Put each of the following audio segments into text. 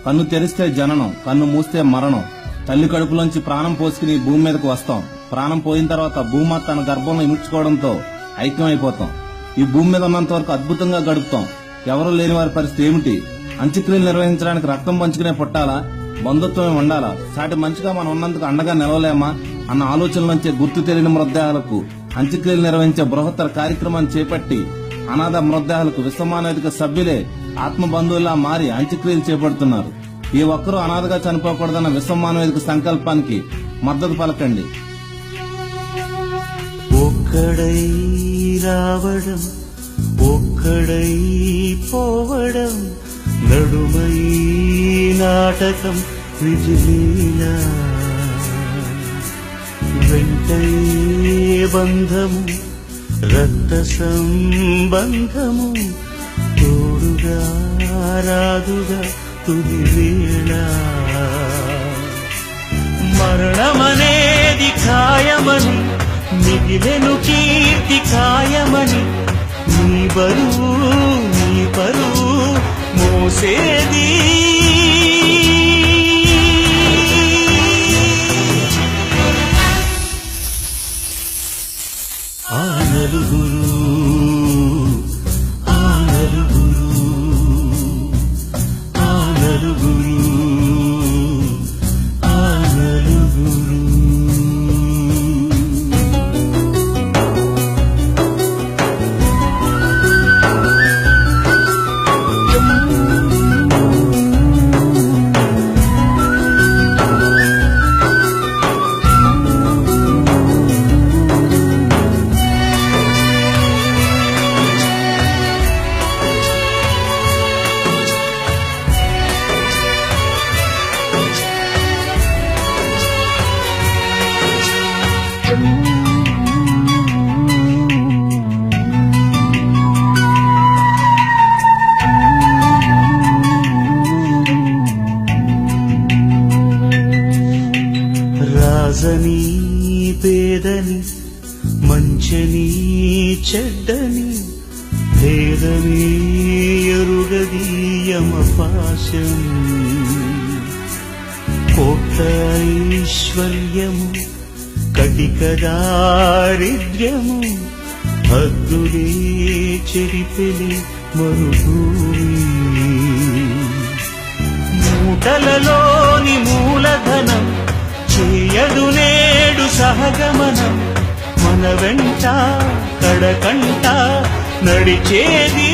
కన్ను తెరిస్తే జననం, కన్ను మూస్తే మరణం. తల్లి కడుపులోంచి ప్రాణం పోసుకుని భూమి మీదకు వస్తాం. ప్రాణం పోయిన తర్వాత భూమాత తన గర్భంలో ఇముడ్చుకోవడంతో ఐక్యమైపోతాం. ఈ భూమి మీద ఉన్నంత వరకు అద్భుతంగా గడుపుతాం. ఎవరూ లేని వారి పరిస్థితి ఏమిటి? అంత్యక్రియలు నిర్వహించడానికి రక్తం పంచుకునే పుట్టాలా? బంధుత్వమే ఉండాలా? సాటి మంచిగా మనం ఉన్నందుకు అండగా నిలవలేమా అన్న ఆలోచనలోంచే గుర్తు తెలియని మృతదేహాలకు అంత్యక్రియలు నిర్వహించే బృహత్తర కార్యక్రమాన్ని చేపట్టి అనాథ మృతదేహాలకు విశ్వమానవేదిక సభ్యులే ఆత్మ బంధువులా మారి అంత్యక్రియలు చేపడుతున్నారు. ఈ ఒక్కరూ అనాథగా చనిపోకూడదన్న విశ్వమానవేదిక సంకల్పానికి మద్దతు పలకండి. ఒక్కడై రావడం, ఒక్కడై పోవడం, నడుమై నాటకం విజిలీలా, వెంటై బంధము రక్త సంబంధము, తోడుగా రాదుగా తుది వేళ. మరణమనేది ఖాయమని, మిగిలెను కీర్తి ఖాయమని, నీ బరువు నీ పరువు మోసేది ఆ నలుగురు, ఆ నలుగురు, ఆ నలుగురు, ఆ నలుగురు. రాజని పేదని, మంచని చెడ్డని, భేదని ఎరుగదీయమ పాశం, కోట్ల ఐశ్వర్యము కటిక దారిద్ర్యము, హద్దులే చెరిపెలి మరుభూమి, మూటలలోని మూలధనం చేయదు నేడు సహగమనం, మన వెంట కడకంట నడిచేది.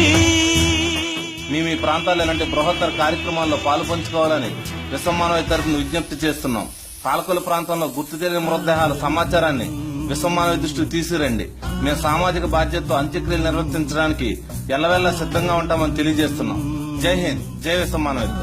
మేము ఈ ప్రాంతాల్లో ఇలాంటి బృహత్తర కార్యక్రమాల్లో పాలు పంచుకోవాలని విశ్వమానవేదిక తరపున విజ్ఞప్తి చేస్తున్నాం. పాలకొల ప్రాంతంలో గుర్తు తెలియని మృతదేహాల సమాచారాన్ని విశ్వమానవేదిక దృష్టికి తీసుకురండి. మేము సామాజిక బాధ్యతతో అంత్యక్రియలు నిర్వర్తించడానికి ఎల్లవెల్లా సిద్ధంగా ఉంటామని తెలియజేస్తున్నాం. జై హింద్, జై విశ్వమానవేదిక.